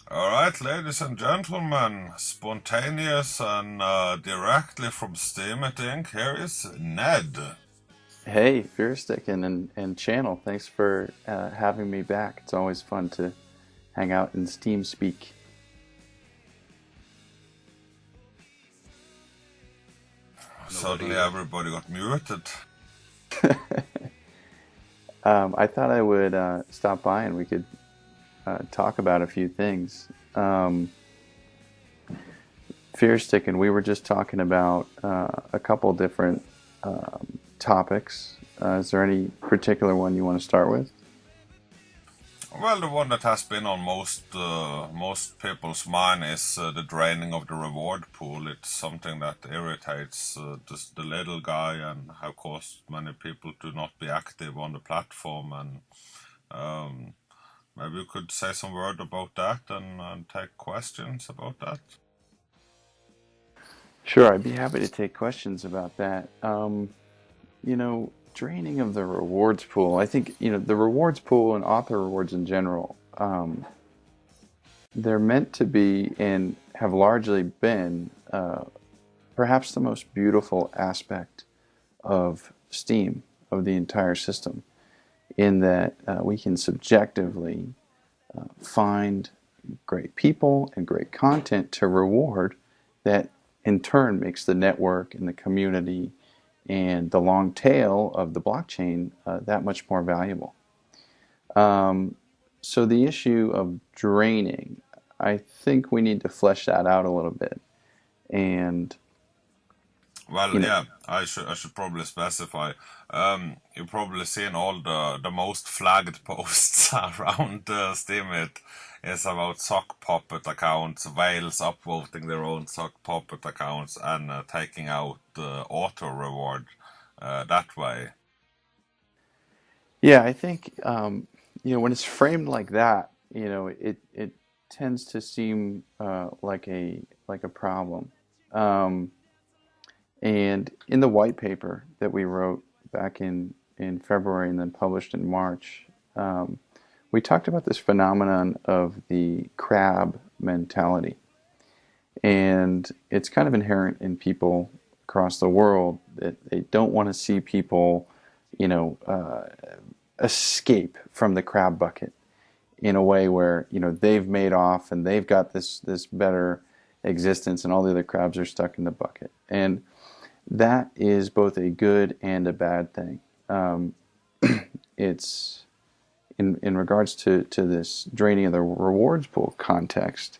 All right, ladies and gentlemen, spontaneous and directly from Steam It Inc., here is Ned. Hey, Fearstick and Channel, thanks for having me back. It's always fun to hang out in Steam speak. Suddenly everybody got muted. I thought I would stop by and we could talk about a few things. Fearstick and we were just talking about a couple different topics. Is there any particular one you want to start with? Well, the one that has been on most people's mind is the draining of the reward pool. It's something that irritates the little guy and have caused many people to not be active on the platform. And um, maybe you could say some word about that and take questions about that. Sure, I'd be happy to take questions about that. Draining of the rewards pool. I think, the rewards pool and author rewards in general, they're meant to be and have largely been perhaps the most beautiful aspect of Steam, of the entire system, in that we can subjectively find great people and great content to reward that in turn makes the network and the community and the long tail of the blockchain that much more valuable. Um, so the issue of draining, I think we need to flesh that out a little bit. And Well, you know, yeah, I should probably specify. You've probably seen all the most flagged posts around Steemit is about sock puppet accounts, whales upvoting their own sock puppet accounts and taking out auto reward that way. yeah, I think when it's framed like that, it tends to seem like a problem. Um, and in the white paper that we wrote back in February and then published in March, um, we talked about this phenomenon of the crab mentality. And it's kind of inherent in people across the world that they don't want to see people, you know, uh, escape from the crab bucket in a way where they've made off and they've got this better existence, and all the other crabs are stuck in the bucket. And that is both a good and a bad thing. Um, it's in regards to this draining of the rewards pool context.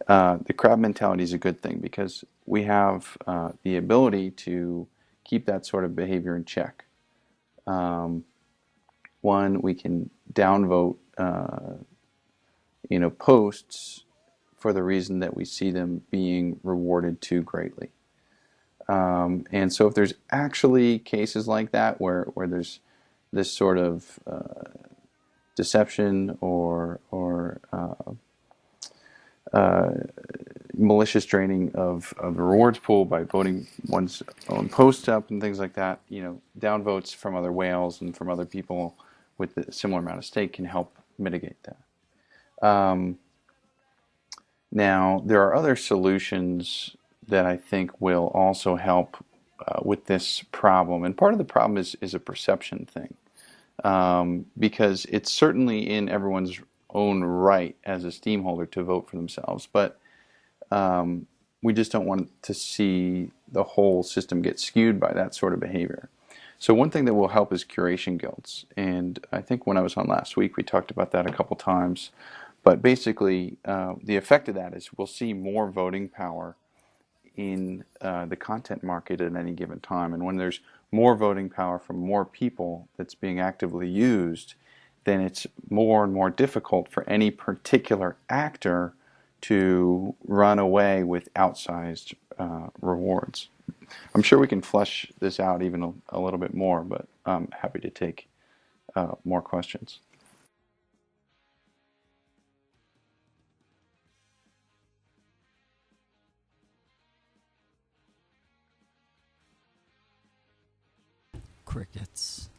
The crab mentality is a good thing because we have the ability to keep that sort of behavior in check. Um, One, we can downvote, posts for the reason that we see them being rewarded too greatly. And so, if there's actually cases like that where there's this sort of deception or malicious draining of the rewards pool by voting one's own posts up and things like that, downvotes from other whales and from other people with a similar amount of stake can help mitigate that. Um, Now, there are other solutions that I think will also help with this problem. And part of the problem is a perception thing, because it's certainly in everyone's own right as a Steam holder to vote for themselves. But we just don't want to see the whole system get skewed by that sort of behavior. So one thing that will help is curation guilds, and I think when I was on last week, we talked about that a couple times. But basically, the effect of that is we'll see more voting power in the content market at any given time. And when there's more voting power from more people that's being actively used, then it's more and more difficult for any particular actor to run away with outsized rewards. I'm sure we can flesh this out even a little bit more, but I'm happy to take more questions. Crickets.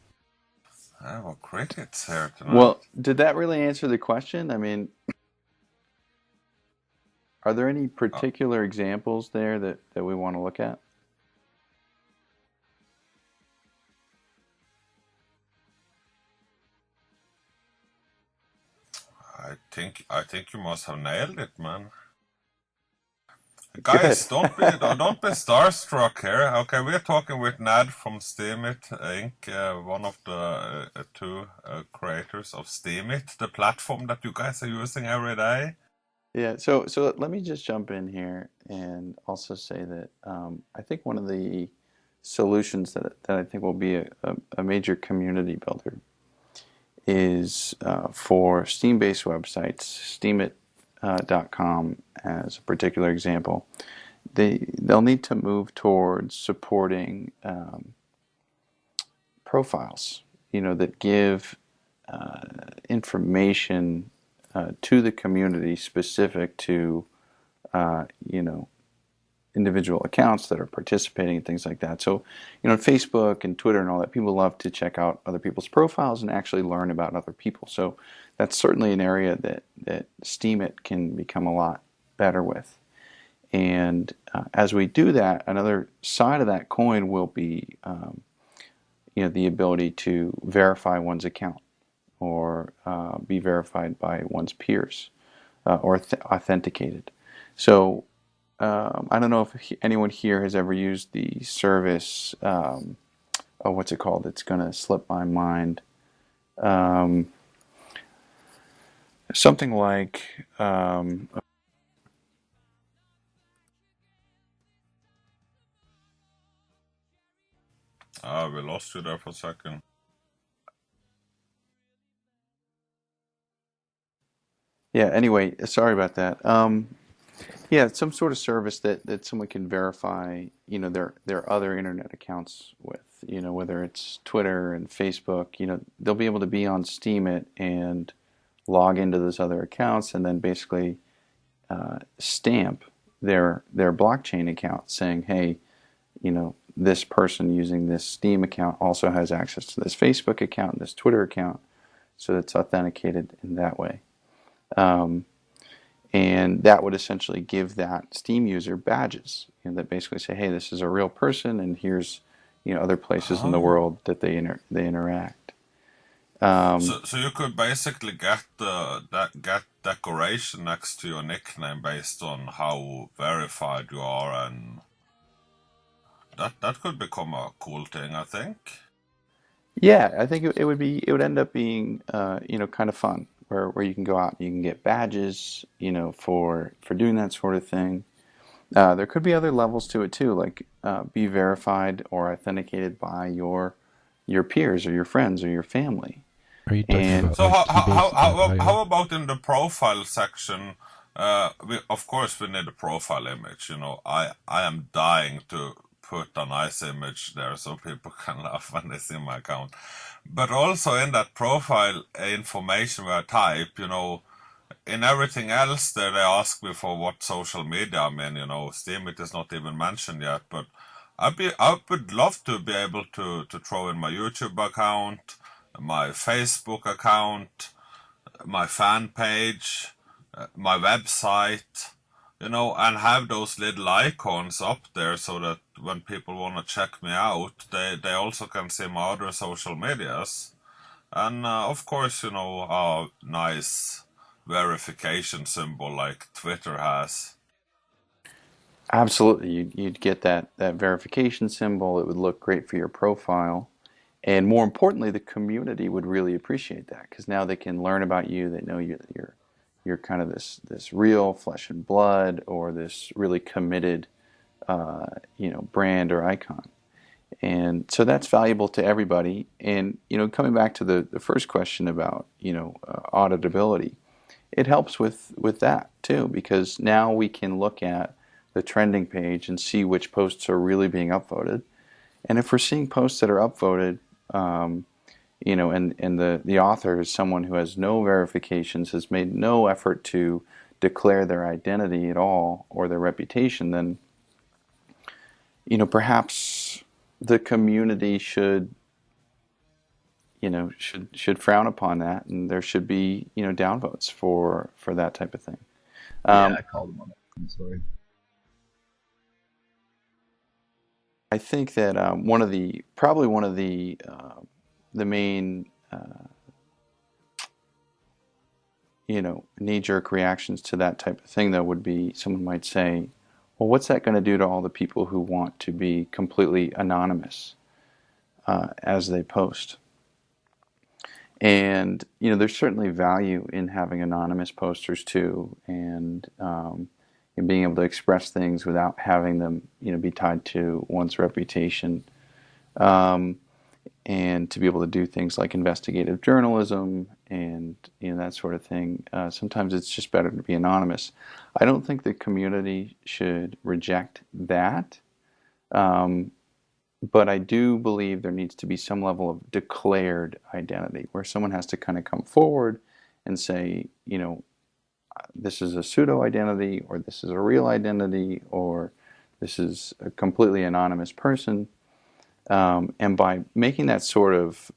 Oh, crickets here Well, tonight. did that really answer the question? I mean, Are there any Uh, particular examples there that we want to look at? I think you must have nailed it, man. Good. Guys, don't be starstruck here. Okay, we're talking with Nad from Steemit Inc., one of the two creators of Steemit, the platform that you guys are using every day. Yeah, so let me just jump in here and also say that I think one of the solutions that I think will be a major community builder is for Steam-based websites, Steemit.com as a particular example. They'll need to move towards supporting profiles, that give information to the community specific to you know, individual accounts that are participating and things like that. So, Facebook and Twitter and all that, people love to check out other people's profiles and actually learn about other people. So that's certainly an area that Steemit can become a lot better with. And as we do that, another side of that coin will be, the ability to verify one's account or be verified by one's peers or authenticated. So I don't know if anyone here has ever used the service. Oh, what's it called? It's going to slip my mind. Um, Something like Ah, we lost you there for a second. yeah. Anyway, sorry about that. Yeah, some sort of service that someone can verify, their other internet accounts with, whether it's Twitter and Facebook, they'll be able to be on Steemit and log into those other accounts and then basically stamp their blockchain account saying, hey, this person using this Steam account also has access to this Facebook account and this Twitter account, so it's authenticated in that way. Um, and that would essentially give that Steam user badges, that basically say, "Hey, this is a real person, and here's other places in the Oh. world that they interact." Um, So you could basically get decoration next to your nickname based on how verified you are, and that could become a cool thing, I think. yeah, I think it would end up being kind of fun, where you can go out and you can get badges, for doing that sort of thing. There could be other levels to it too, like be verified or authenticated by your peers or your friends or your family. Are you talking And about So like how Keybase how how IO? how about in the profile section? Of course we need a profile image. I am dying to put a nice image there so people can laugh when they see my account. But also in that profile information where I type, in everything else there they ask me for what social media I'm in. Steemit is not even mentioned yet, but I would love to be able to throw in my YouTube account, my Facebook account, my fan page, my website, and have those little icons up there so that when people want to check me out, they also can see my other social medias. And of course, a nice verification symbol like Twitter has. absolutely, you'd get that verification symbol. It would look great for your profile. And more importantly, the community would really appreciate that because now they can learn about you. They know you're kind of this real flesh and blood or this really committed brand or icon. And so that's valuable to everybody. And coming back to the first question about auditability, it helps with that too because now we can look at the trending page and see which posts are really being upvoted. And if we're seeing posts that are upvoted, and the author is someone who has no verifications, has made no effort to declare their identity at all or their reputation, then perhaps the community should frown upon that, and there should be downvotes for that type of thing. Yeah, Um, I called him on it. I'm sorry. I think that one of the probably one of the main knee-jerk reactions to that type of thing, though, would be someone might say, well, what's that going to do to all the people who want to be completely anonymous as they post? And, there's certainly value in having anonymous posters too, and in being able to express things without having them, be tied to one's reputation. Um, and to be able to do things like investigative journalism and that sort of thing. Sometimes it's just better to be anonymous. I don't think the community should reject that, um, but I do believe there needs to be some level of declared identity where someone has to kind of come forward and say, this is a pseudo identity, or this is a real identity, or this is a completely anonymous person. And by making that sort of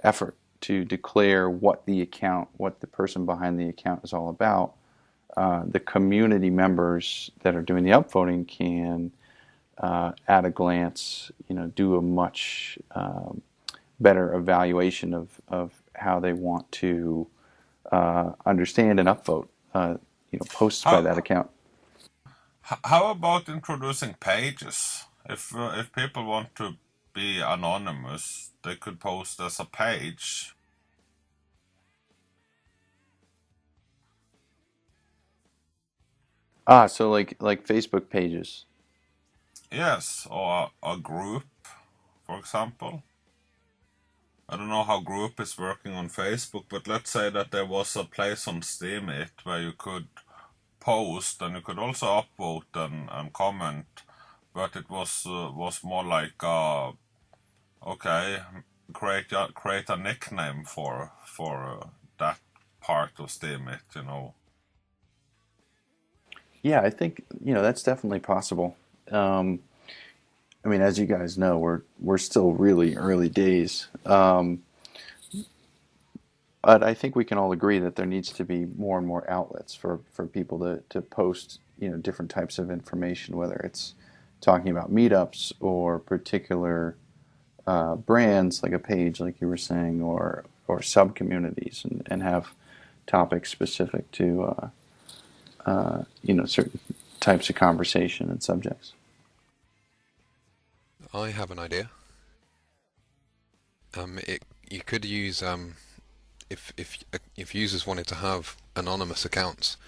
effort to declare what the person behind the account is all about, the community members that are doing the upvoting can, at a glance, do a much better evaluation of how they want to understand and upvote, posts by that How account. how about introducing pages? If people want to be anonymous, they could post as a page. So like Facebook pages. Yes, or a group, for example. I don't know how group is working on Facebook, but let's say that there was a place on Steemit where you could post and you could also upvote and comment, but it was more like okay, create a nickname for that part of Steemit. Yeah, I think that's definitely possible. Um, I mean, as you guys know, we're still really early days, but I think we can all agree that there needs to be more and more outlets for people to post different types of information, whether it's talking about meetups or particular brands, like a page, like you were saying, or sub communities, and have topics specific to certain types of conversation and subjects. I have an idea. You could use if users wanted to have anonymous accounts,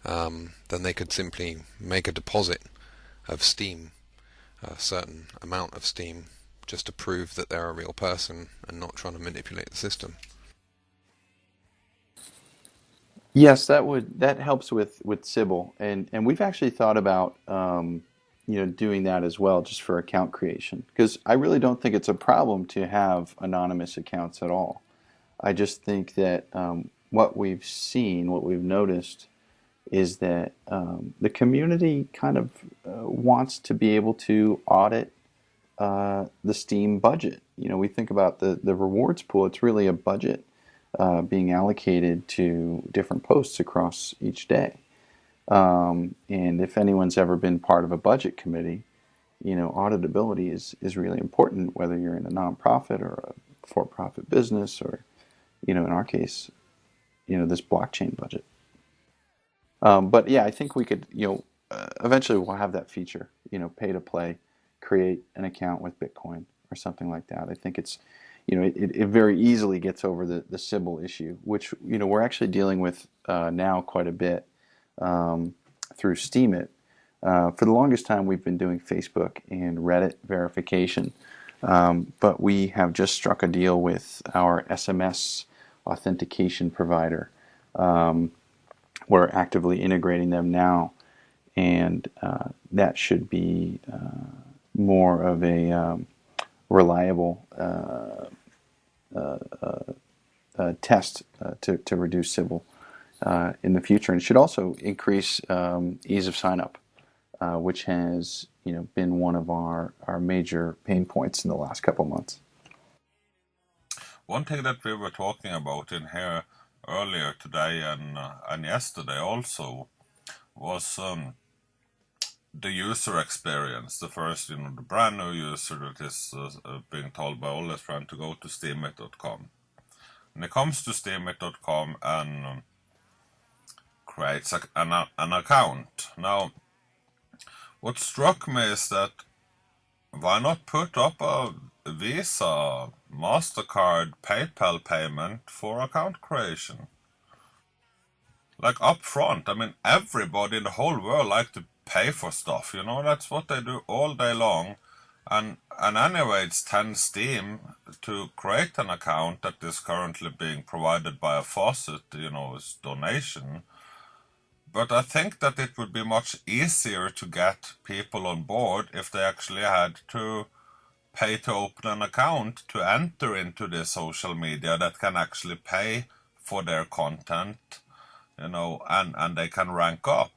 then they could simply make a deposit of Steam, a certain amount of Steam, just to prove that they're a real person and not trying to manipulate the system. Yes, that helps with Sybil, and we've actually thought about doing that as well, just for account creation, because I really don't think it's a problem to have anonymous accounts at all. I just think that what we've noticed, is that the community kind of wants to be able to audit the Steam budget. We think about the rewards pool; it's really a budget being allocated to different posts across each day. And if anyone's ever been part of a budget committee, auditability is really important, whether you're in a nonprofit or a for-profit business, or, in our case, this blockchain budget. But yeah, I think we could, eventually we'll have that feature, pay to play, create an account with Bitcoin or something like that. I think it's, it very easily gets over the Sybil issue, which, we're actually dealing with now quite a bit through Steemit. For the longest time, we've been doing Facebook and Reddit verification, but we have just struck a deal with our SMS authentication provider. We're actively integrating them now, and that should be more of a reliable test to reduce Sybil in the future, and should also increase ease of sign up, which has been one of our major pain points in the last couple months. One thing that we were talking about in here earlier today and yesterday also was the user experience. The first, the brand new user that is being told by all his friends to go to steemit.com. And he comes to steemit.com and creates an account. Now, what struck me is that why not put up a Visa, MasterCard, PayPal payment for account creation? Like up front. I mean, everybody in the whole world like to pay for stuff, that's what they do all day long. And anyway, it's 10 Steam to create an account that is currently being provided by a faucet, as donation. But I think that it would be much easier to get people on board if they actually had to pay to open an account to enter into the social media that can actually pay for their content, and they can rank up.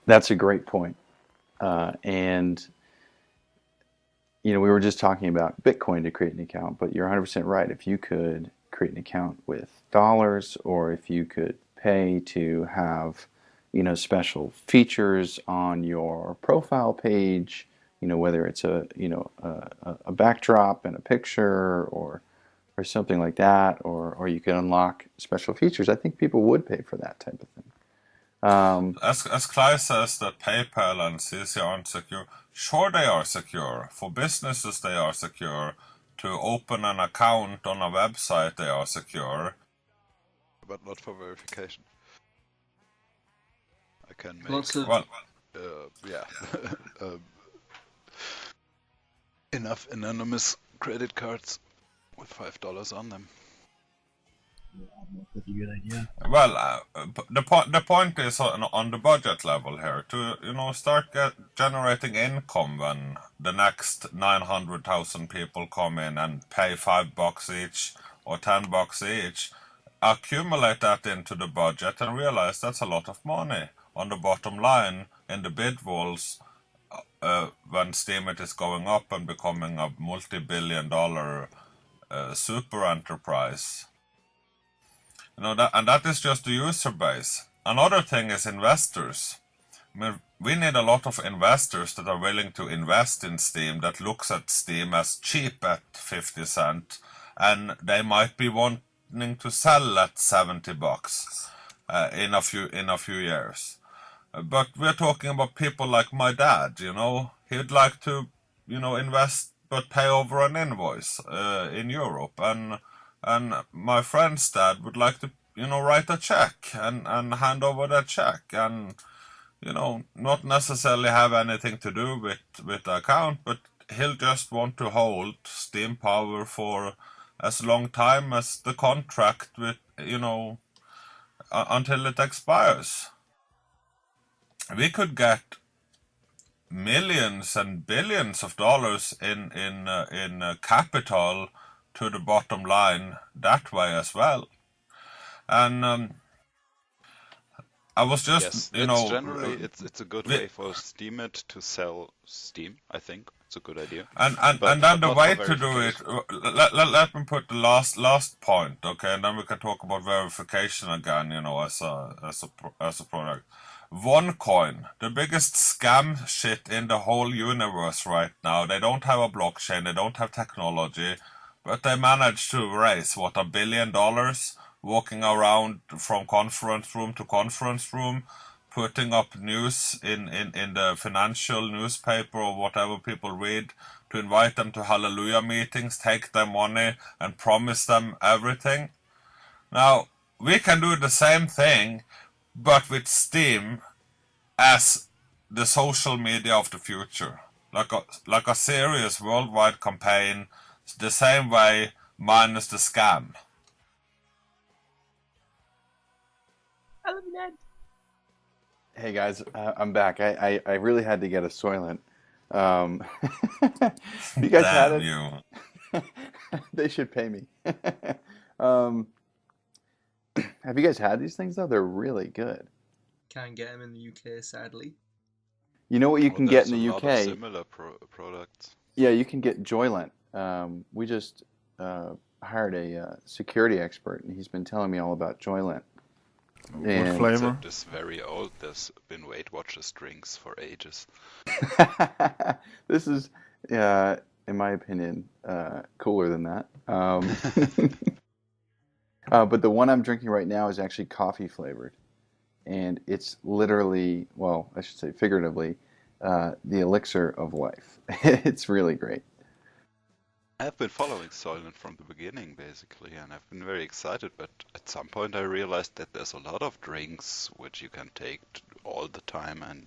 That's a great point. And we were just talking about Bitcoin to create an account, but you're 100% right. If you could create an account with dollars, or if you could pay to have, special features on your profile page, whether it's a backdrop and a picture or something like that, or you can unlock special features, I think people would pay for that type of thing. As Clay says that PayPal and CC aren't secure, sure they are secure. For businesses they are secure. To open an account on a website they are secure. But not for verification. I can make enough anonymous credit cards with $5 on them. That's a good idea. Well, the point is on the budget level here to start generating income when the next 900,000 people come in and pay $5 each or $10 each. Accumulate that into the budget and realize that's a lot of money on the bottom line in the bid walls when Steemit is going up and becoming a multi-billion-dollar super enterprise. That is just the user base. Another thing is investors. I mean, we need a lot of investors that are willing to invest in Steam, that looks at Steam as cheap at 50 cents, and they might be wanting to sell at $70 in a few years. But we're talking about people like my dad. He'd like to invest but pay over an invoice in Europe, and my friend's dad would like to, write a check and hand over that check and, not necessarily have anything to do with the account, but he'll just want to hold Steam Power for as long time as the contract with, until it expires. We could get millions and billions of dollars in capital to the bottom line that way as well. And I was just, generally it's a good way for Steemit to sell Steam. I think it's a good idea. And then the way to do it. Let me put the last point, okay, and then we can talk about verification again. As a product. OneCoin, the biggest scam shit in the whole universe right now. They don't have a blockchain. They don't have technology. But they managed to raise, $1 billion, walking around from conference room to conference room, putting up news in the financial newspaper or whatever people read, to invite them to hallelujah meetings, take their money, and promise them everything. Now, we can do the same thing, but with Steam as the social media of the future. Like a serious worldwide campaign, the same way, minus the scam. I love you, Dad. Hey guys, I'm back. I really had to get a Soylent. You guys had it? You. They should pay me. Have you guys had these things though? They're really good. Can't get them in the UK, sadly. You know what you can get in the There's a lot UK? of similar products. Yeah, you can get Joylent. We just hired a security expert, and he's been telling me all about Joylent. What And flavor? Concept is very old. There's been Weight Watchers drinks for ages. this is, in my opinion, cooler than that. But the one I'm drinking right now is actually coffee flavored, and it's literally, well, I should say figuratively, the elixir of life. It's really great. I've been following Soylent from the beginning, basically, and I've been very excited, but at some point I realized that there's a lot of drinks which you can take all the time and,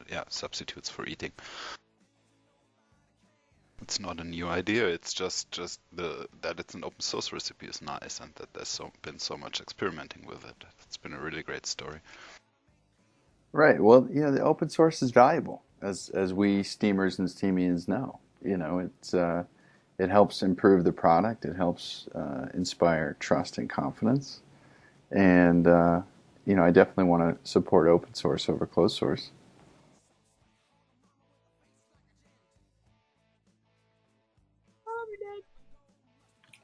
yeah, substitutes for eating. It's not a new idea, it's just that it's an open source recipe is nice, and that there's been so much experimenting with it. It's been a really great story. Right. Well, the open source is valuable, as we Steamers and Steamians know. It helps improve the product. It helps inspire trust and confidence. And I definitely want to support open source over closed source.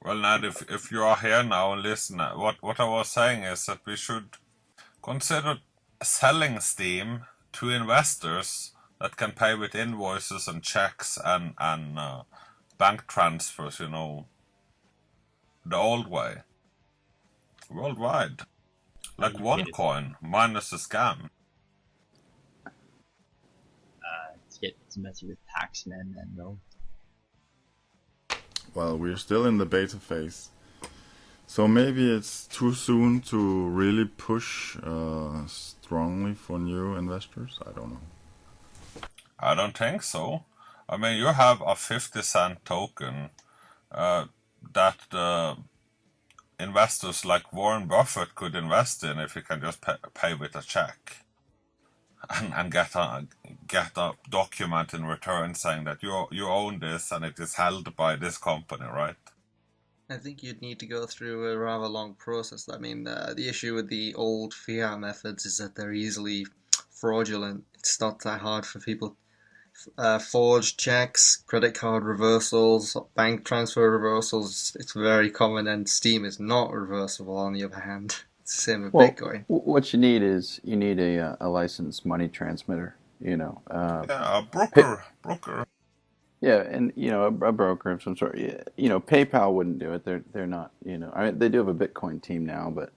Well, Ned, if you are here now and listen, what I was saying is that we should consider selling Steam to investors that can pay with invoices and checks and bank transfers, the old way. Worldwide. Like OneCoin, minus the scam. It's messy with taxmen and no. Well, we're still in the beta phase. So maybe it's too soon to really push strongly for new investors? I don't know. I don't think so. I mean, you have a 50-cent token that investors like Warren Buffett could invest in if you can just pay with a check and get a document in return saying that you own this and it is held by this company, right? I think you'd need to go through a rather long process. I mean, the issue with the old fiat methods is that they're easily fraudulent. It's not that hard for people. Forged checks, credit card reversals, bank transfer reversals, it's very common, and Steam is not reversible on the other hand. It's the same with Bitcoin. What you need is a licensed money transmitter, Yeah, a broker. Yeah, and a broker of some sort. PayPal wouldn't do it. They're not. They do have a Bitcoin team now, but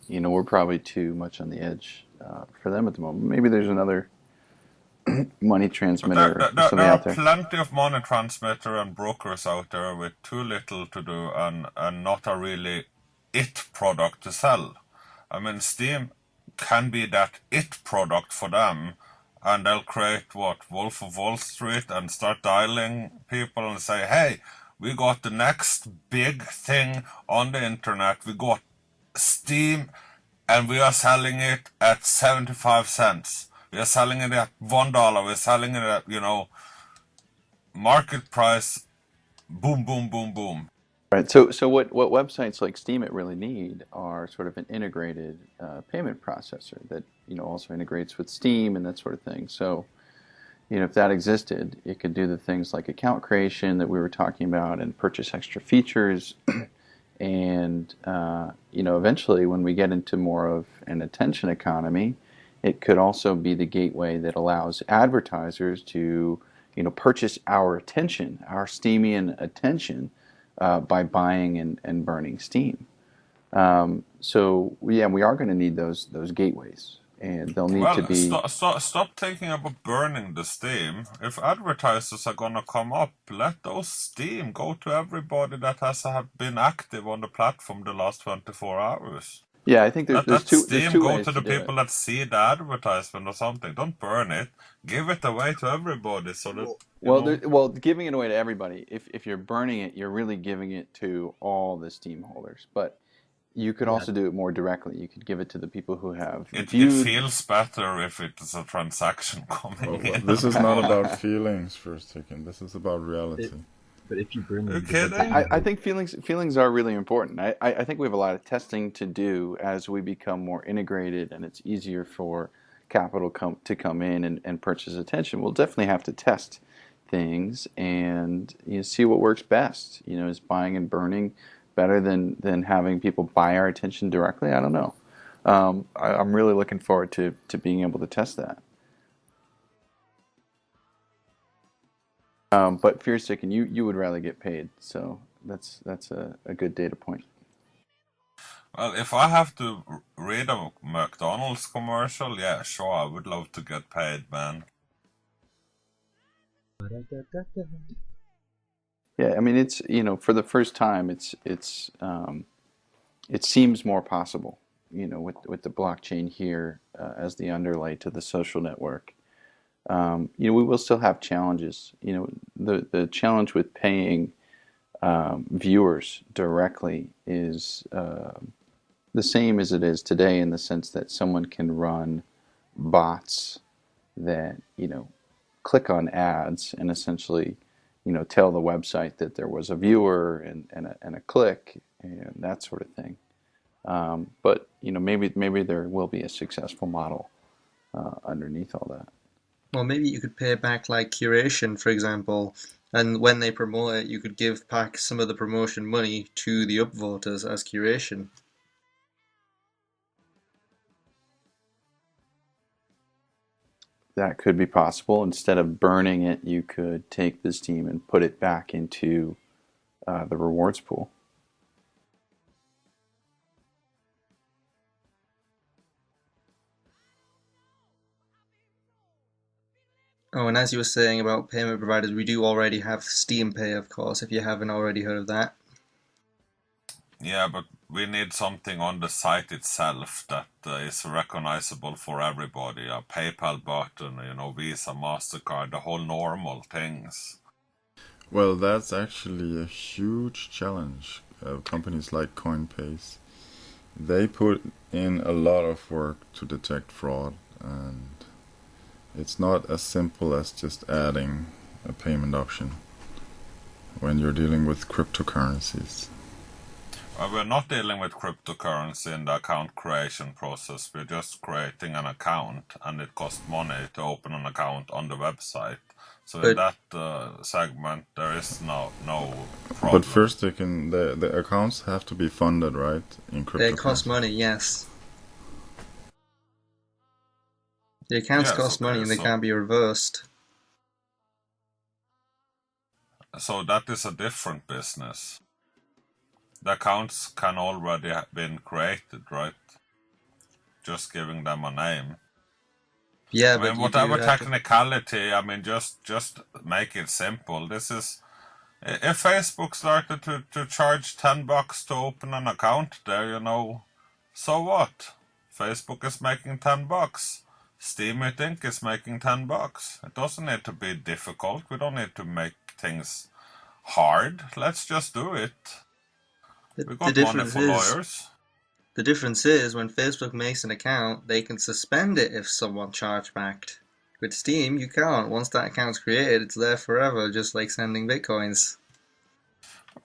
we're probably too much on the edge for them at the moment. Maybe there's another money transmitter or something there are out there. plenty of money transmitter and brokers out there with too little to do and not a really it product to sell. I mean, Steam can be that it product for them, and they'll create Wolf of Wall Street and start dialing people and say, hey, we got the next big thing on the internet. We got Steam and we are selling it at 75 cents. We are selling it at $1. We're selling it at, market price. Boom, boom, boom, boom. Right. So what websites like Steemit really need are sort of an integrated payment processor that also integrates with Steam and that sort of thing. So if that existed, it could do the things like account creation that we were talking about and purchase extra features. And eventually, when we get into more of an attention economy, it could also be the gateway that allows advertisers to purchase our attention, our Steamian attention, by buying and burning Steam. So we are going to need those gateways, and they'll need to be. Stop thinking about burning the Steam. If advertisers are going to come up, let those Steam go to everybody that have been active on the platform the last 24 hours. Yeah, I think there's two go ways to the do people it. that see the advertisement or something. Don't burn it. Give it away to everybody so that giving it away to everybody. If you're burning it, you're really giving it to all the Steam holders. But you could also do it more directly. You could give it to the people who have it viewed. feels better if it's a transaction coming in. This is not about feelings, First Chicken. This is about reality. But if you burn them, I think feelings are really important. I think we have a lot of testing to do as we become more integrated, and it's easier for capital to come in and purchase attention. We'll definitely have to test things and see what works best. Is buying and burning better than having people buy our attention directly? I don't know. I'm really looking forward to being able to test that. But Fearstick, and you would rather get paid, so that's a good data point. Well, if I have to read a McDonald's commercial, yeah, sure, I would love to get paid, man. Yeah, I mean, it's, for the first time, it seems more possible, with the blockchain here as the underlay to the social network. We will still have challenges. The challenge with paying viewers directly is the same as it is today, in the sense that someone can run bots that click on ads and essentially tell the website that there was a viewer and a click and that sort of thing. But maybe there will be a successful model underneath all that. Well, maybe you could pay back like curation, for example, and when they promote it, you could give back some of the promotion money to the upvoters as curation. That could be possible. Instead of burning it, you could take the Steam and put it back into the rewards pool. Oh, and as you were saying about payment providers, we do already have Steam Pay, of course, if you haven't already heard of that. Yeah, but we need something on the site itself that is recognizable for everybody. A PayPal button, Visa, MasterCard, the whole normal things. Well, that's actually a huge challenge. Companies like Coinbase, they put in a lot of work to detect fraud, and it's not as simple as just adding a payment option when you're dealing with cryptocurrencies. We're not dealing with cryptocurrency in the account creation process. We're just creating an account, and it costs money to open an account on the website. So in that segment, there is no problem. But first, the accounts have to be funded, right? In cryptocurrency. They cost money, yes. The accounts cost money, and they can't be reversed. So that is a different business. The accounts can already have been created, right? Just giving them a name. Yeah, but whatever technicality, just make it simple. This is, if Facebook started to charge $10 to open an account there, so what? Facebook is making $10. Steam, I think, is making $10. It doesn't need to be difficult. We don't need to make things hard. Let's just do it. We got money for lawyers. The difference is, when Facebook makes an account, they can suspend it if someone chargebacked. With Steam, you can't. Once that account's created, it's there forever, just like sending bitcoins.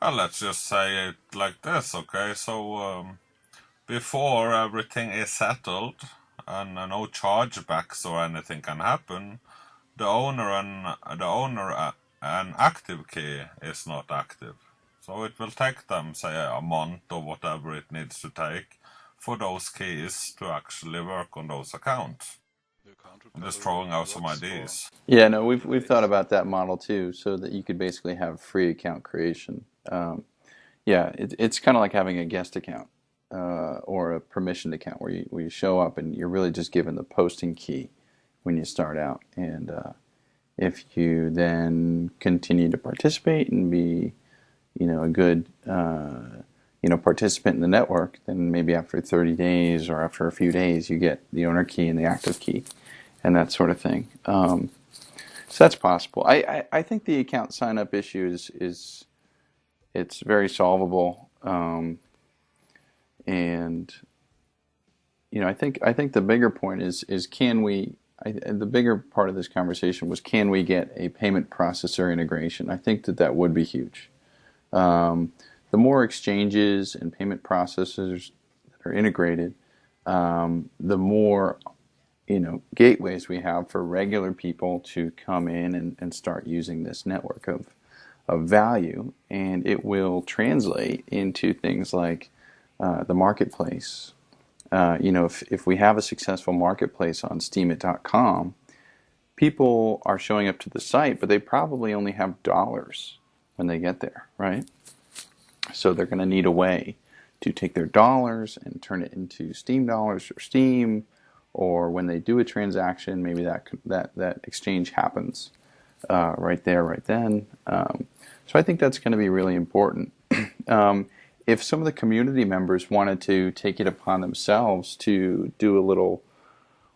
Well, let's just say it like this, okay? So, before everything is settled and no chargebacks or anything can happen, the owner and active key is not active. So it will take them, say, a month or whatever it needs to take for those keys to actually work on those accounts. I'm just throwing out some ideas. Yeah, no, we've thought about that model too, so that you could basically have free account creation. It's kind of like having a guest account or a permissioned account where you show up and you're really just given the posting key when you start out. And if you then continue to participate and be a good participant in the network, then maybe after 30 days or after a few days you get the owner key and the active key and that sort of thing. So that's possible. I think the account sign up issue is it's very solvable, and I think the bigger point is can we the bigger part of this conversation was, can we get a payment processor integration? I think that would be huge. The more exchanges and payment processors that are integrated, the more gateways we have for regular people to come in and start using this network of value, and it will translate into things like the marketplace If we have a successful marketplace on Steemit.com, people are showing up to the site, but they probably only have dollars when they get there, right? So they're going to need a way to take their dollars and turn it into Steam dollars or Steam, or when they do a transaction, maybe that exchange happens right there, right then. So I think that's going to be really important. If some of the community members wanted to take it upon themselves to do a little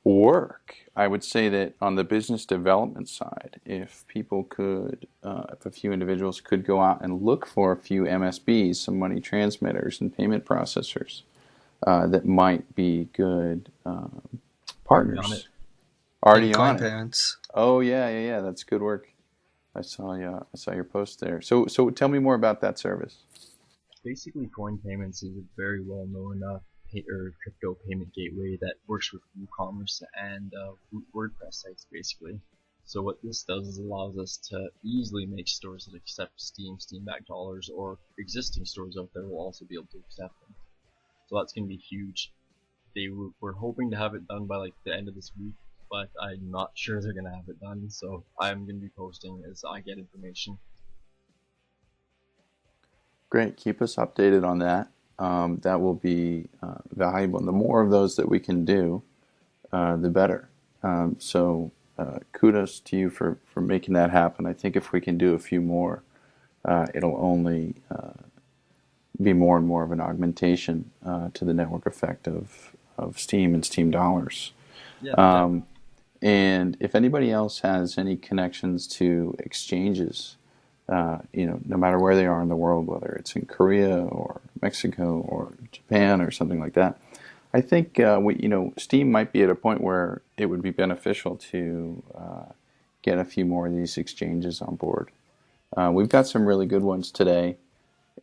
work, I would say that on the business development side, if people could, if a few individuals could go out and look for a few MSBs, some money transmitters and payment processors that might be good partners. Already on it. Payments. Oh yeah, that's good work. I saw your post there. So tell me more about that service. Basically, Coin Payments is a very well-known crypto payment gateway that works with WooCommerce and WordPress sites, basically. So what this does is allows us to easily make stores that accept Steam-backed dollars, or existing stores out there will also be able to accept them. So that's going to be huge. We're hoping to have it done by like the end of this week, but I'm not sure they're going to have it done, so I'm going to be posting as I get information. Great. Keep us updated on that. That will be valuable. And the more of those that we can do, the better. So kudos to you for making that happen. I think if we can do a few more, it'll only be more and more of an augmentation to the network effect of Steam and Steam dollars. Yeah, and if anybody else has any connections to exchanges, no matter where they are in the world, whether it's in Korea or Mexico or Japan or something like that, I think Steam might be at a point where it would be beneficial to get a few more of these exchanges on board. We've got some really good ones today,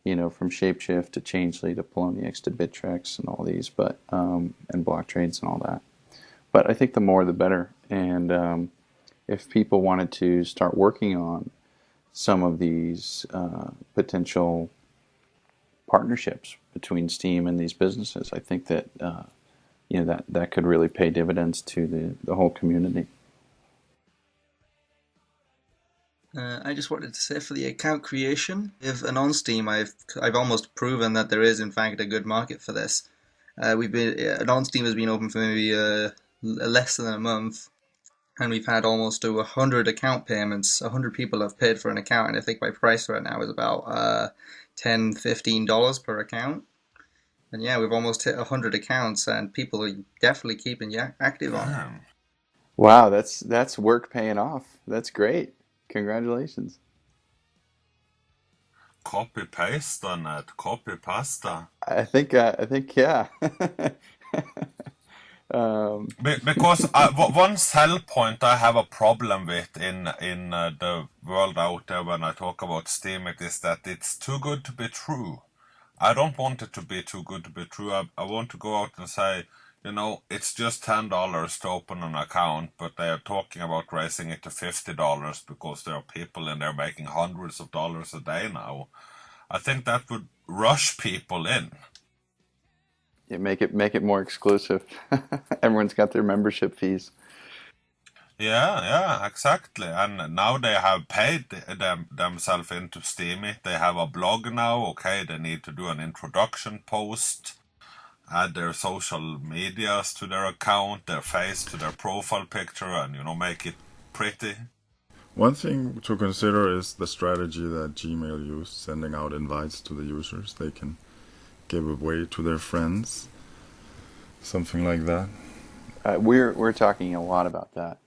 from Shapeshift to Changelly to Poloniex to Bittrex and all these, but and block trades and all that. But I think the more the better. And if people wanted to start working on some of these potential partnerships between Steam and these businesses, I think that that could really pay dividends to the whole community. I just wanted to say, for the account creation, on Steam, I've almost proven that there is in fact a good market for this. On Steam has been open for maybe less than a month, and we've had almost 100 account payments. 100 people have paid for an account, and I think my price right now is about $10, $15 per account. And yeah, we've almost hit 100 accounts, and people are definitely keeping active on it. Wow, that's work paying off. That's great. Congratulations. Copy paste on it. Copy pasta. I think yeah. Because one sell point I have a problem with in the world out there when I talk about Steemit is that it's too good to be true. I don't want it to be too good to be true. I want to go out and say, it's just $10 to open an account, but they are talking about raising it to $50 because there are people in there making hundreds of dollars a day now. I think that would rush people in. Yeah, make it more exclusive. Everyone's got their membership fees. Yeah, exactly. And now they have paid themselves into Steemit. They have a blog now. Okay, they need to do an introduction post, add their social medias to their account, their face to their profile picture, and make it pretty. One thing to consider is the strategy that Gmail used, sending out invites to the users. They can give away to their friends, something like that. We're talking a lot about that.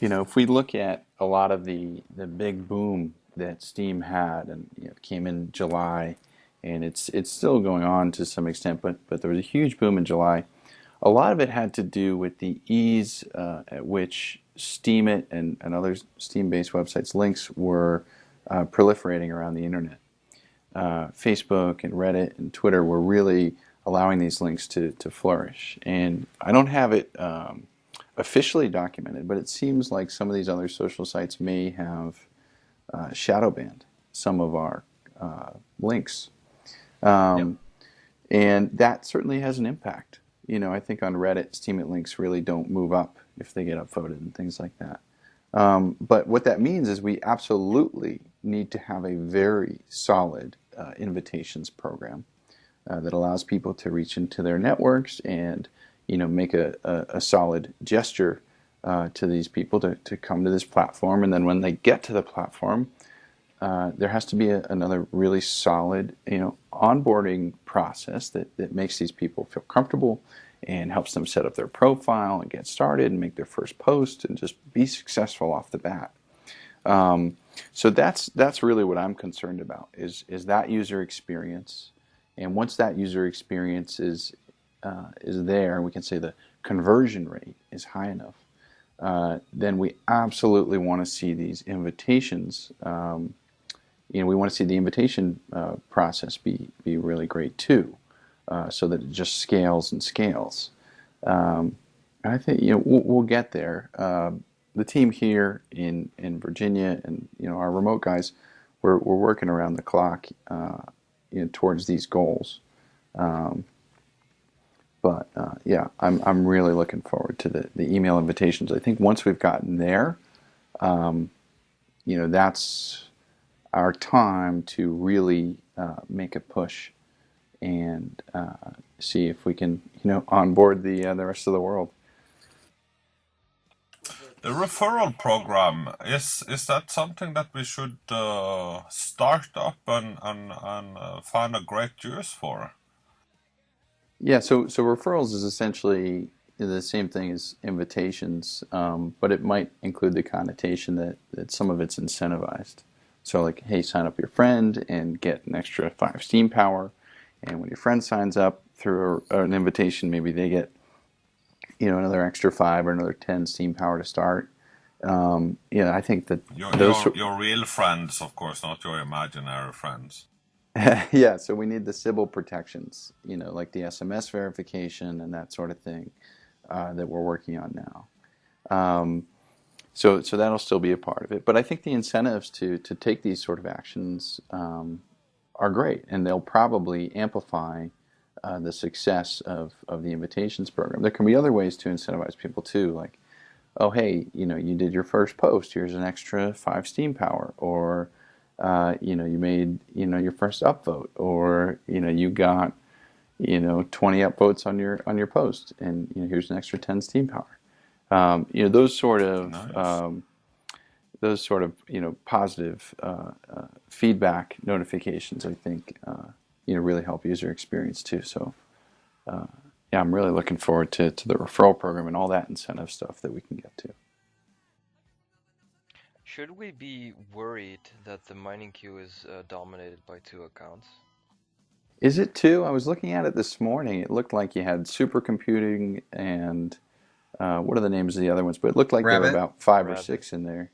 If we look at a lot of the big boom that Steam had, and it came in July, and it's still going on to some extent, but there was a huge boom in July. A lot of it had to do with the ease at which Steemit and other Steam-based websites links were proliferating around the internet. Facebook and Reddit and Twitter were really allowing these links to flourish. And I don't have it officially documented, but it seems like some of these other social sites may have shadow banned some of our links. And that certainly has an impact. I think on Reddit, Steemit links really don't move up if they get upvoted and things like that. But what that means is we absolutely need to have a very solid invitations program that allows people to reach into their networks and make a solid gesture to these people to come to this platform. And then when they get to the platform, there has to be another really solid onboarding process that makes these people feel comfortable and helps them set up their profile and get started and make their first post and just be successful off the bat. So that's really what I'm concerned about is that user experience. And once that user experience is there, we can say the conversion rate is high enough, then we absolutely want to see these invitations. We want to see the invitation process be really great too, so that it just scales and scales. I think we'll get there. The team here in Virginia and our remote guys, we're working around the clock towards these goals. But I'm really looking forward to the email invitations. I think once we've gotten there, that's our time to really make a push and see if we can onboard the rest of the world. The referral program, is that something that we should start up and find a great use for? Yeah, so referrals is essentially the same thing as invitations, but it might include the connotation that some of it's incentivized. So like, hey, sign up your friend and get an extra 5 Steam power, and when your friend signs up through an invitation, maybe they get another extra 5 or another 10 Steam power to start. I think that your real friends, of course, not your imaginary friends. Yeah, so we need the Sybil protections, like the SMS verification and that sort of thing that we're working on now. So that'll still be a part of it. But I think the incentives to take these sort of actions are great, and they'll probably amplify the success of the invitations program. There can be other ways to incentivize people too, like, oh, hey, you did your first post, here's an extra 5 Steam power, or you made your first upvote, or you got 20 upvotes on your post, and here's an extra 10 Steam power. Those sort of Nice. Positive feedback notifications, I think really help user experience too. So I'm really looking forward to the referral program and all that incentive stuff that we can get to. Should we be worried that the mining queue is dominated by 2 accounts? Is it 2? I was looking at it this morning. It looked like you had supercomputing and what are the names of the other ones? But it looked like there were about 5 or 6 in there.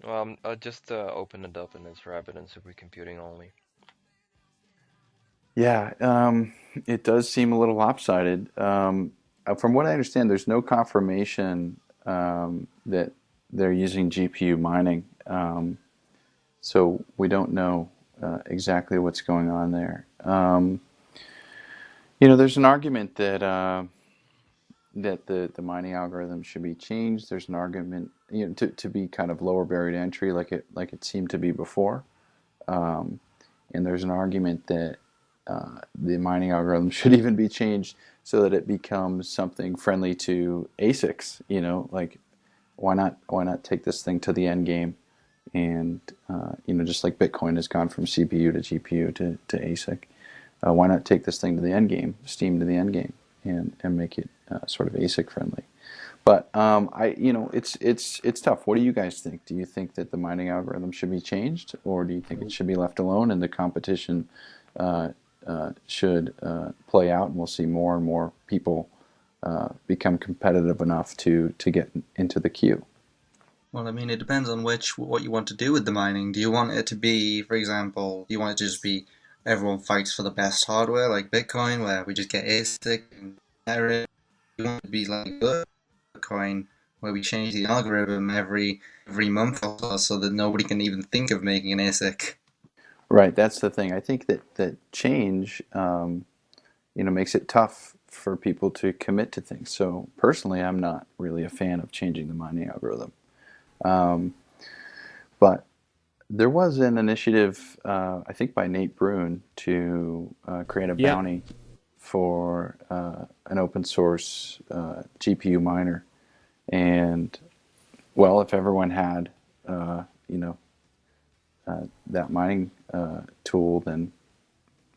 Well, I just opened it up and it's Rabbit and supercomputing only. Yeah, it does seem a little lopsided. From what I understand, there's no confirmation that they're using GPU mining, so we don't know exactly what's going on there. There's an argument that the mining algorithm should be changed. There's an argument to be kind of lower barrier to entry, like it seemed to be before, and there's an argument that the mining algorithm should even be changed so that it becomes something friendly to ASICs. Like why not take this thing to the end game, and just like Bitcoin has gone from CPU to GPU to ASIC, why not take this thing to the end game, Steam to the end game, and make it sort of ASIC friendly. But it's tough. What do you guys think? Do you think that the mining algorithm should be changed, or do you think it should be left alone and the competition should play out, and we'll see more and more people become competitive enough to get into the queue? Well, I mean, it depends on what you want to do with the mining. Do you want it to be, for example, do you want it to just be everyone fights for the best hardware like Bitcoin, where we just get ASIC and error? Do you want it to be like Bitcoin, where we change the algorithm every month or so that nobody can even think of making an ASIC? Right, that's the thing. I think that change, makes it tough for people to commit to things. So personally, I'm not really a fan of changing the mining algorithm. Um, but there was an initiative, I think by Nate Brune, to create a Yeah. bounty for an open source GPU miner. And well, if everyone had, you know, that mining tool, then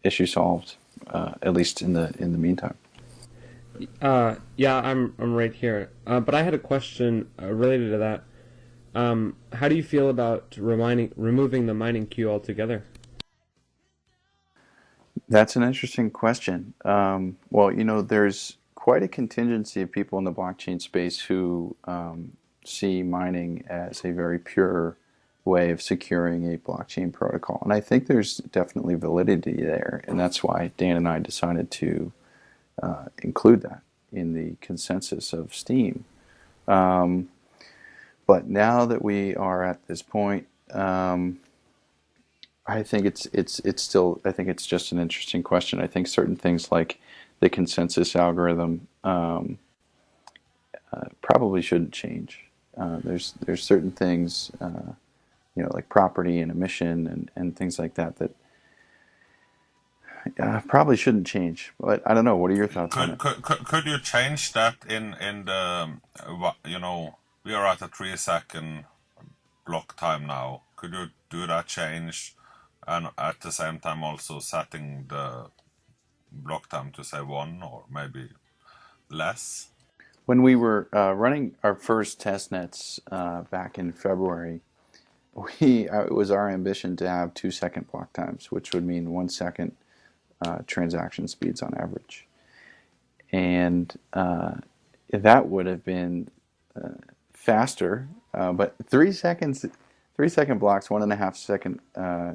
issue solved. At least in the meantime. Yeah, I'm right here. But I had a question related to that. How do you feel about removing the mining queue altogether? That's an interesting question. Well, you know, there's quite a contingency of people in the blockchain space who see mining as a very pure way of securing a blockchain protocol. And I think there's definitely validity there. And that's why Dan and I decided to include that in the consensus of Steem. But now that we are at this point, I think it's still, I think it's just an interesting question. I think certain things like the consensus algorithm probably shouldn't change. There's certain things, you know, like property and emission and things like that that probably shouldn't change. But I don't know. What are your thoughts on it? Could you change that in the you know, we are at a 3-second block time now. Could you do that change and at the same time also setting the block time to say 1 or maybe less? When we were running our first test nets back in February, it was our ambition to have 2-second block times, which would mean 1 second transaction speeds on average. And that would have been faster, but 3 seconds, 3-second blocks, 1.5 second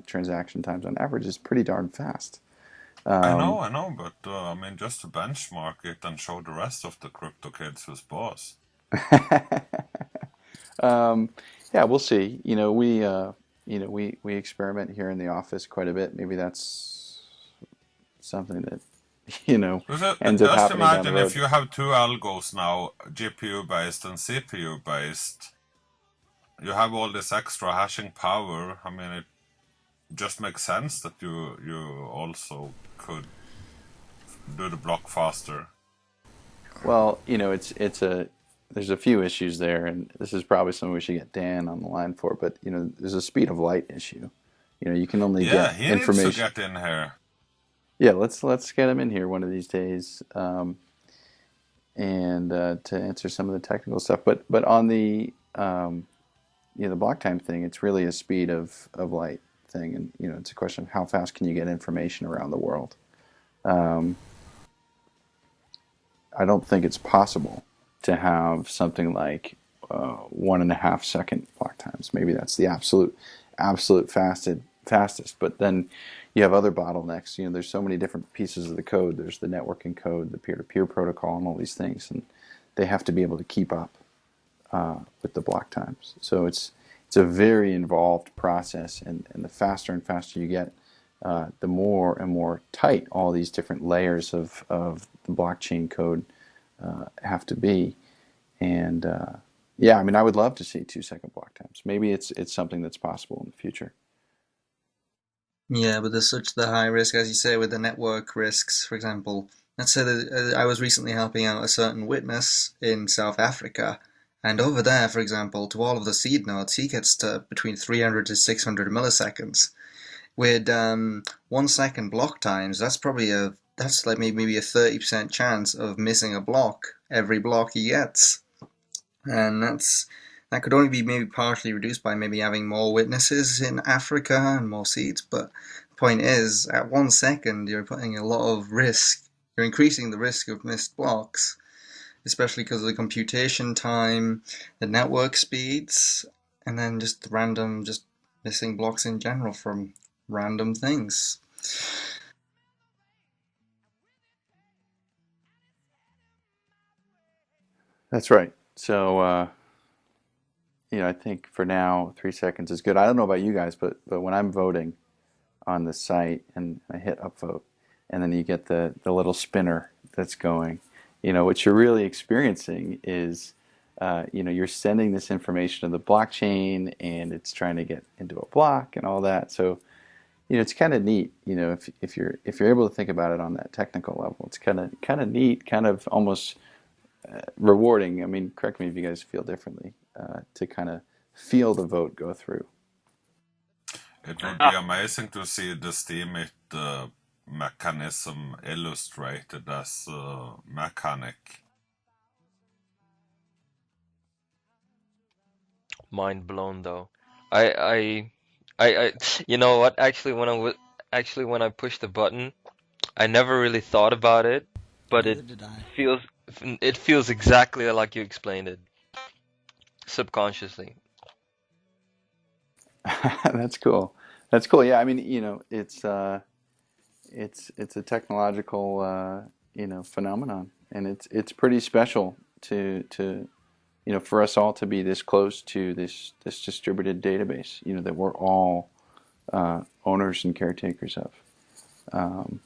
transaction times on average is pretty darn fast. I know, but I mean, just to benchmark it and show the rest of the crypto kids who's boss. Yeah, we'll see. You know, we experiment here in the office quite a bit. Maybe that's something that, you know, ends up Just happening down the imagine road. if you have 2 algos now, GPU based and CPU based. You have all this extra hashing power. I mean, it just makes sense that you also could do the block faster. Well, you know, there's a few issues there, and this is probably something we should get Dan on the line for. But you know, there's a speed of light issue. You know, you can only Yeah, get he needs to information. get in here. Yeah, let's get him in here one of these days, and to answer some of the technical stuff. But on the you know, the block time thing, it's really a speed of light thing, and you know, it's a question of how fast can you get information around the world. I don't think it's possible to have something like 1.5 second block times. Maybe that's the absolute fastest. But then you have other bottlenecks. You know, there's so many different pieces of the code. There's the networking code, the peer-to-peer protocol, and all these things, and they have to be able to keep up with the block times. So it's a very involved process, and the faster and faster you get, the more and more tight all these different layers of the blockchain code have to be. And yeah, I mean, I would love to see 2-second block times. Maybe it's something that's possible in the future. Yeah, but there's such the high risk, as you say, with the network risks. For example, let's say that I was recently helping out a certain witness in South Africa, and over there, for example, to all of the seed nodes, he gets to between 300 to 600 milliseconds. With 1 second block times, that's like maybe a 30% chance of missing a block every block he gets, and that could only be maybe partially reduced by maybe having more witnesses in Africa and more seeds. But the point is, at 1 second, you're putting a lot of risk. You're increasing the risk of missed blocks, especially because of the computation time, the network speeds, and then just random, just missing blocks in general from random things. That's right. So you know, I think for now 3 seconds is good. I don't know about you guys, but when I'm voting on the site and I hit upvote, and then you get the little spinner that's going. What you're really experiencing is, you're sending this information to the blockchain, and it's trying to get into a block and all that. So, it's kind of neat. If you're able to think about it on that technical level, it's kind of neat, kind of almost rewarding. I mean, correct me if you guys feel differently, to kind of feel the vote go through. It would be amazing to see the Steemit mechanism illustrated as a mechanic. Mind blown though. I you know what? Actually when I pushed the button, I never really thought about it, but Neither did I. feels it feels exactly like you explained it, subconsciously. That's cool. That's cool. Yeah, I mean, it's a technological phenomenon, and it's pretty special to for us all to be this close to this distributed database, that we're all owners and caretakers of. Um,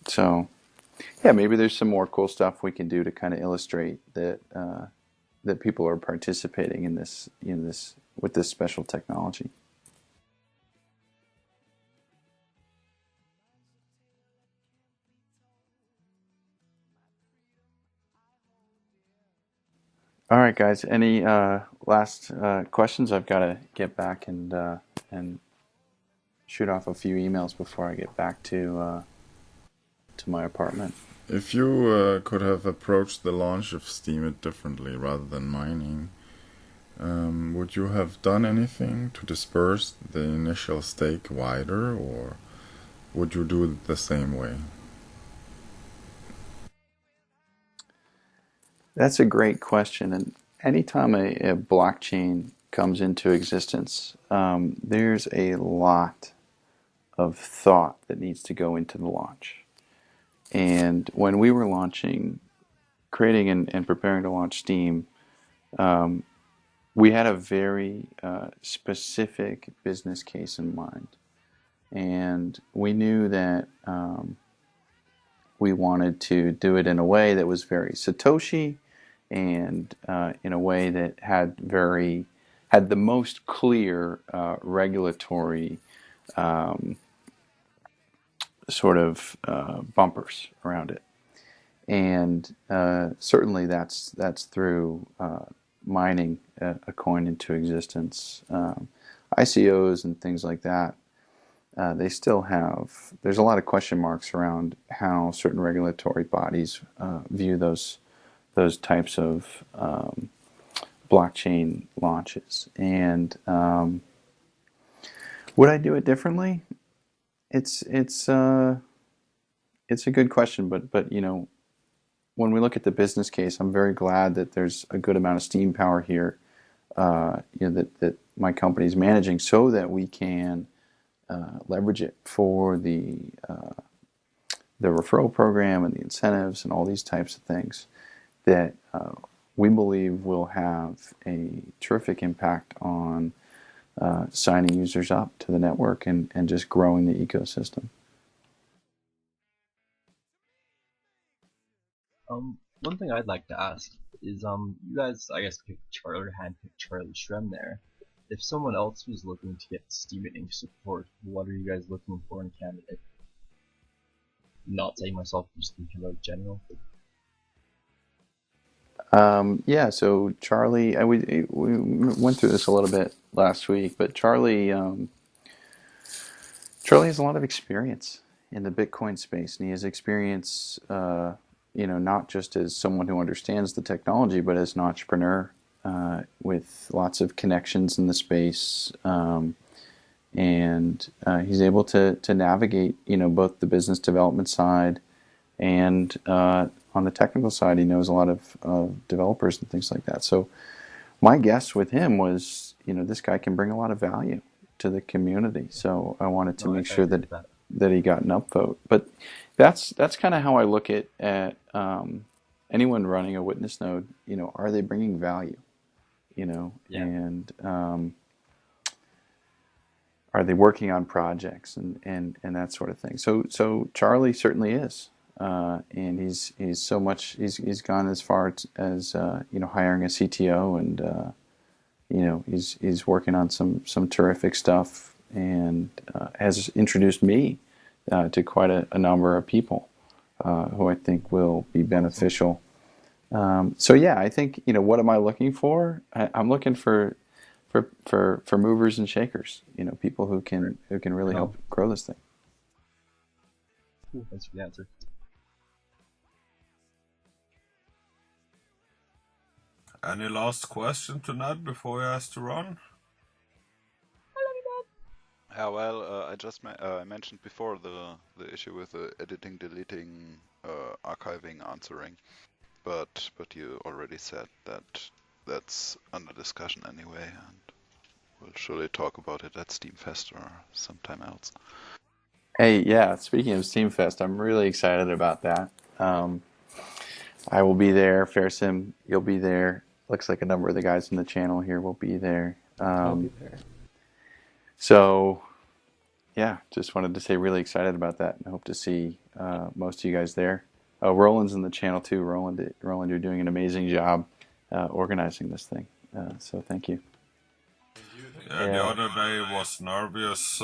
so yeah, maybe there's some more cool stuff we can do to kind of illustrate that people are participating in this with this special technology. All right, guys. Any last questions? I've got to get back and shoot off a few emails before I get back to my apartment. If you could have approached the launch of Steemit differently rather than mining, would you have done anything to disperse the initial stake wider, or would you do it the same way? That's a great question. And anytime a blockchain comes into existence, there's a lot of thought that needs to go into the launch. And when we were creating and preparing to launch Steem, we had a very specific business case in mind. And we knew that we wanted to do it in a way that was very Satoshi, and in a way that had the most clear regulatory sort of bumpers around it. And certainly that's through mining a coin into existence. ICOs and things like that, there's a lot of question marks around how certain regulatory bodies view those types of blockchain launches. And would I do it differently? It's a good question, but when we look at the business case, I'm very glad that there's a good amount of steam power here, that my company is managing, so that we can leverage it for the referral program and the incentives and all these types of things that we believe will have a terrific impact on signing users up to the network and just growing the ecosystem. One thing I'd like to ask is, you guys, I guess, handpicked Charlie Shrem there. If someone else was looking to get Steemit Inc. support, what are you guys looking for in a candidate? Not saying myself, just thinking about general. Yeah, so Charlie, we went through this a little bit last week, but Charlie has a lot of experience in the Bitcoin space, and he has experience, not just as someone who understands the technology, but as an entrepreneur with lots of connections in the space, and he's able to navigate, both the business development side and on the technical side. He knows a lot of developers and things like that. So my guess with him was, this guy can bring a lot of value to the community. So I wanted to make sure that he got an upvote. But that's kind of how I look at anyone running a witness node. Are they bringing value? Yeah. And are they working on projects and that sort of thing? So Charlie certainly is. and he's so much he's gone as far as hiring a CTO, and he's working on some terrific stuff, and has introduced me to quite a number of people who I think will be beneficial. So yeah, I think what am I looking for? I'm looking for movers and shakers. People who can really help grow this thing. Cool. Thanks for the answer. Any last question to Ned before he has to run? Yeah, well, I just I mentioned before the issue with editing, deleting, archiving, answering, but you already said that that's under discussion anyway, and we'll surely talk about it at Steamfest or sometime else. Hey, yeah, speaking of Steamfest, I'm really excited about that. I will be there. FairSim, you'll be there. Looks like a number of the guys in the channel here will be there. I'll be there. So, yeah, just wanted to say really excited about that, and hope to see most of you guys there. Oh, Roland's in the channel too. Roland, you're doing an amazing job organizing this thing. So thank you. Yeah, the other day was nervous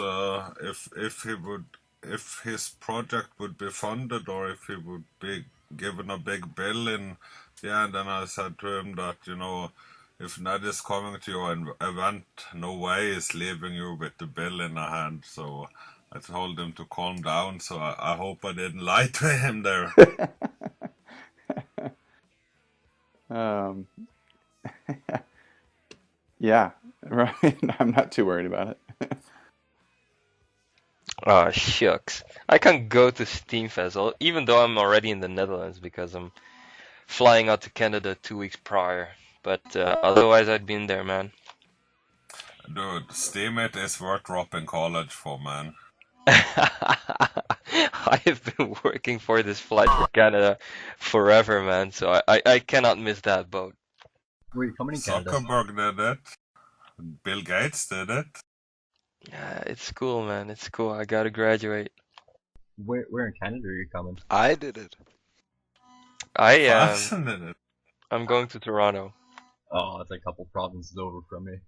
if his project would be funded or if he would be given a big bill in the end. And I said to him that if Ned is coming to your event, no way is leaving you with the bill in a hand. So I told him to calm down. So I hope I didn't lie to him there. Yeah, right. I'm not too worried about it. Oh, shucks. I can't go to Steamfest, even though I'm already in the Netherlands because I'm flying out to Canada 2 weeks prior. But otherwise, I'd been there, man. Dude, Steemit is worth dropping college for, man. I have been working for this flight for Canada forever, man, so I cannot miss that boat. Where are you coming in Canada? Zuckerberg did it. Bill Gates did it. Yeah, it's cool, man. It's cool. I gotta graduate. Where in Canada are you coming? I did it. I'm going to Toronto. Oh, it's a couple provinces over from me.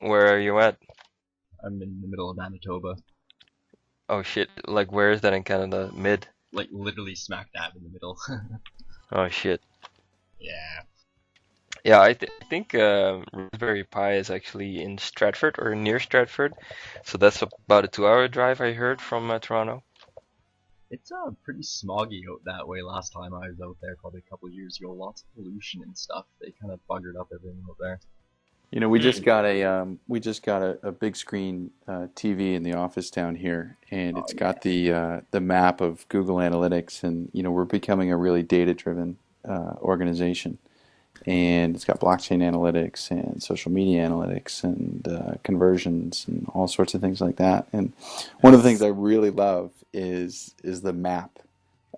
Where are you at? I'm in the middle of Manitoba. Oh shit, like where is that in Canada? Mid? Like literally smack dab in the middle. Oh shit. Yeah. Yeah, I think Raspberry Pi is actually in Stratford or near Stratford, so that's about a 2-hour drive I heard from Toronto. It's pretty smoggy out that way. Last time I was out there, probably a couple of years ago, lots of pollution and stuff. They kind of buggered up everything out there. We just got a big screen TV in the office down here, and it's got the map of Google Analytics, and we're becoming a really data-driven organization. And it's got blockchain analytics and social media analytics and conversions and all sorts of things like that. And one of the things I really love is the map.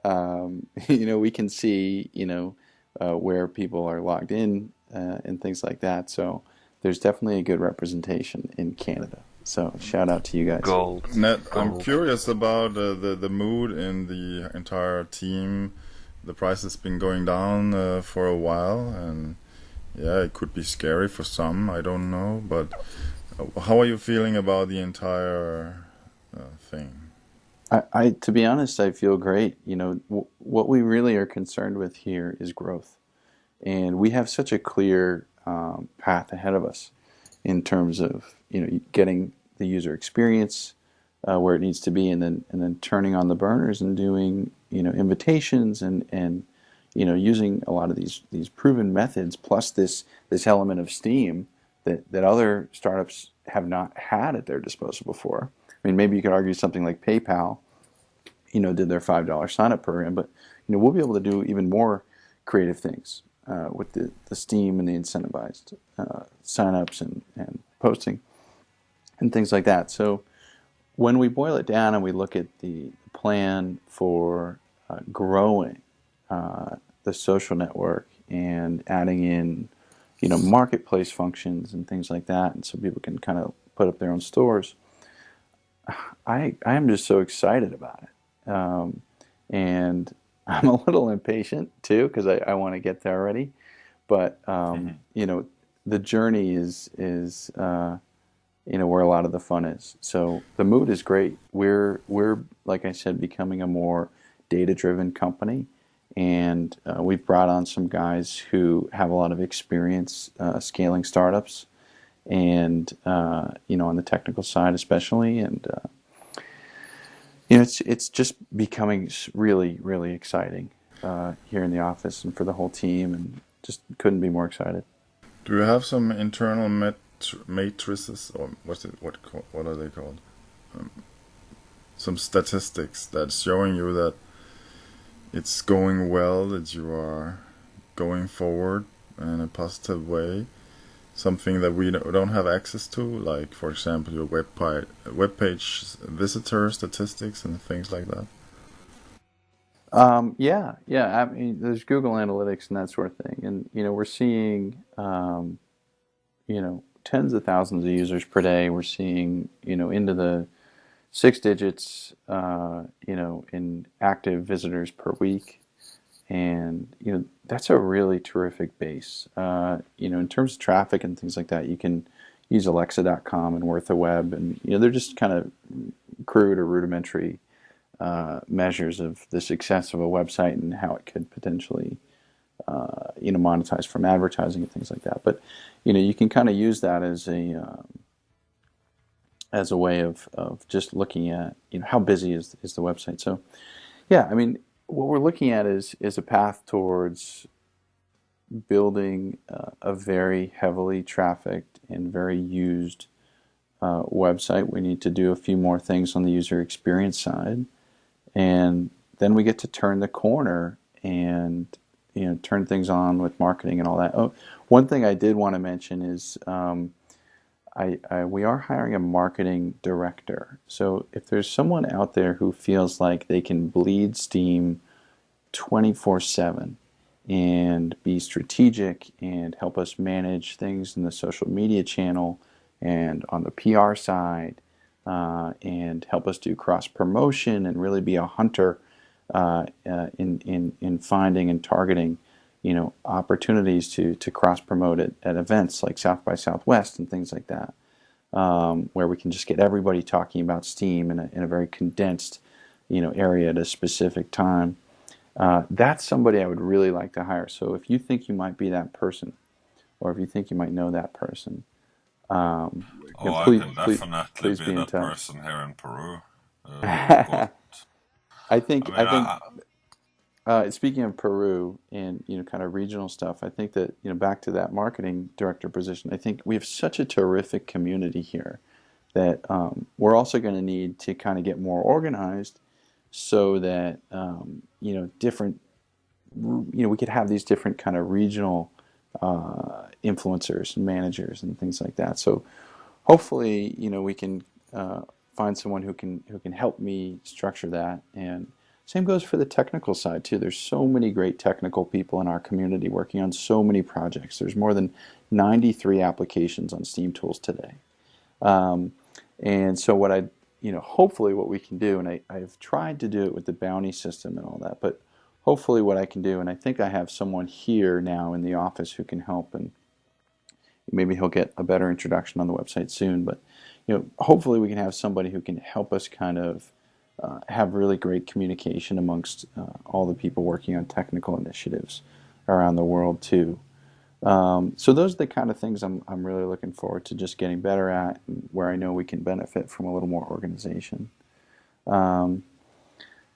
We can see where people are logged in and things like that. So there's definitely a good representation in Canada. So shout out to you guys. Gold. Ned, I'm curious about the mood in the entire team. The price has been going down for a while, and yeah, it could be scary for some, I don't know, but how are you feeling about the entire thing? To be honest, I feel great. What we really are concerned with here is growth, and we have such a clear path ahead of us in terms of getting the user experience where it needs to be, and then turning on the burners and doing invitations and using a lot of these proven methods, plus this element of Steam that other startups have not had at their disposal before. I mean, maybe you could argue something like PayPal, did their $5 sign-up program, but we'll be able to do even more creative things with the Steam and the incentivized sign-ups and posting and things like that. So when we boil it down and we look at the plan for growing the social network and adding in, marketplace functions and things like that, and so people can kind of put up their own stores, I am just so excited about it. and I'm a little impatient too because I want to get there already. But Mhm. the journey is where a lot of the fun is. So the mood is great. We're like I said, becoming a more data-driven company, and we've brought on some guys who have a lot of experience scaling startups, and on the technical side especially, and it's just becoming really really exciting here in the office and for the whole team, and just couldn't be more excited. Do you have some internal matrices, or what are they called? Some statistics that's showing you that it's going well, that you are going forward in a positive way. Something that we don't have access to, like for example your web page visitor statistics and things like that. Yeah. I mean, there's Google Analytics and that sort of thing, and we're seeing tens of thousands of users per day. We're seeing into the six digits, in active visitors per week, and that's a really terrific base. In terms of traffic and things like that, you can use Alexa.com and WorthaWeb, and they're just kind of crude or rudimentary measures of the success of a website and how it could potentially monetize from advertising and things like that. But you can kind of use that as a way of just looking at how busy is the website. So yeah, I mean, what we're looking at is a path towards building a very heavily trafficked and very used website. We need to do a few more things on the user experience side, and then we get to turn the corner and turn things on with marketing and all that. Oh, one thing I did want to mention is we are hiring a marketing director. So if there's someone out there who feels like they can bleed Steam 24/7 and be strategic and help us manage things in the social media channel and on the PR side, and help us do cross promotion and really be a hunter in finding and targeting opportunities to cross promote at events like South by Southwest and things like that, where we can just get everybody talking about Steam in a very condensed area at a specific time. That's somebody I would really like to hire. So if you think you might be that person, or if you think you might know that person, I please, can please, definitely please be be in that touch. person here in Peru. We've got. I think I mean, speaking of Peru and kind of regional stuff, I think that back to that marketing director position, I think we have such a terrific community here that we're also going to need to kind of get more organized so that different we could have these different kind of regional influencers and managers and things like that. So hopefully we can find someone who can help me structure that. And same goes for the technical side too. There's so many great technical people in our community working on so many projects. There's more than 93 applications on Steam Tools today. And so hopefully what we can do, and I've tried to do it with the bounty system and all that, but hopefully what I can do, and I think I have someone here now in the office who can help, and maybe he'll get a better introduction on the website soon, but hopefully we can have somebody who can help us kind of have really great communication amongst all the people working on technical initiatives around the world too. So those are the kind of things I'm really looking forward to just getting better at, and where I know we can benefit from a little more organization. But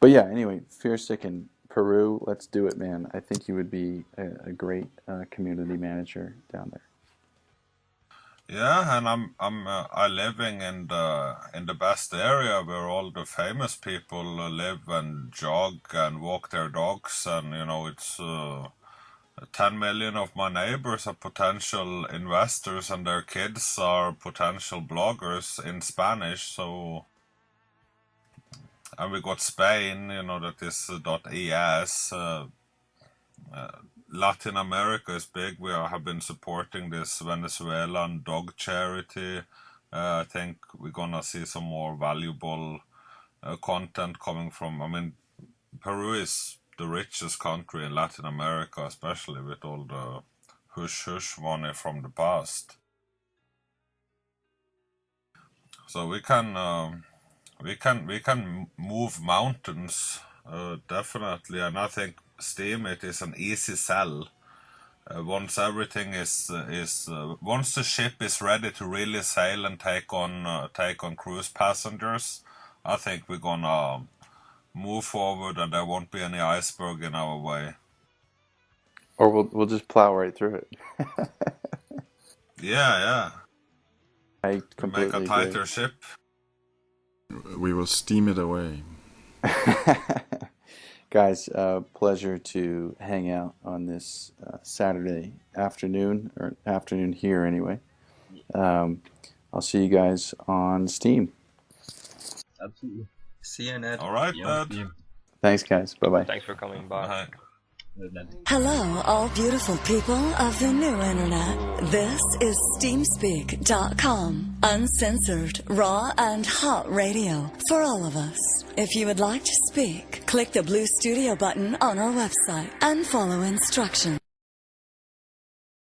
yeah, anyway, Fearsick in Peru, let's do it, man. I think you would be a great community manager down there. Yeah, and I living in the best area where all the famous people live and jog and walk their dogs, and it's 10 million of my neighbors are potential investors, and their kids are potential bloggers in Spanish. So, and we got Spain, that is .es. Latin America is big. We have been supporting this Venezuelan dog charity. I think we're gonna see some more valuable content coming from. I mean, Peru is the richest country in Latin America, especially with all the hush money from the past. So we can move mountains, definitely, and I think Steemit is an easy sell. Once everything once the ship is ready to really sail and take on cruise passengers, I think we're gonna move forward, and there won't be any iceberg in our way. Or we'll just plow right through it. Yeah. I Make completely a tighter agree. ship. We will steam it away. Guys, pleasure to hang out on this Saturday afternoon, or afternoon here anyway. I'll see you guys on Steam. Absolutely. See you, Ned. All right, Yeah, Ned. Thanks, guys. Bye-bye. Thanks for coming by. Bye. Hello, all beautiful people of the new internet. This is SteamSpeak.com. Uncensored, raw, and hot radio for all of us. If you would like to speak, click the blue studio button on our website and follow instructions.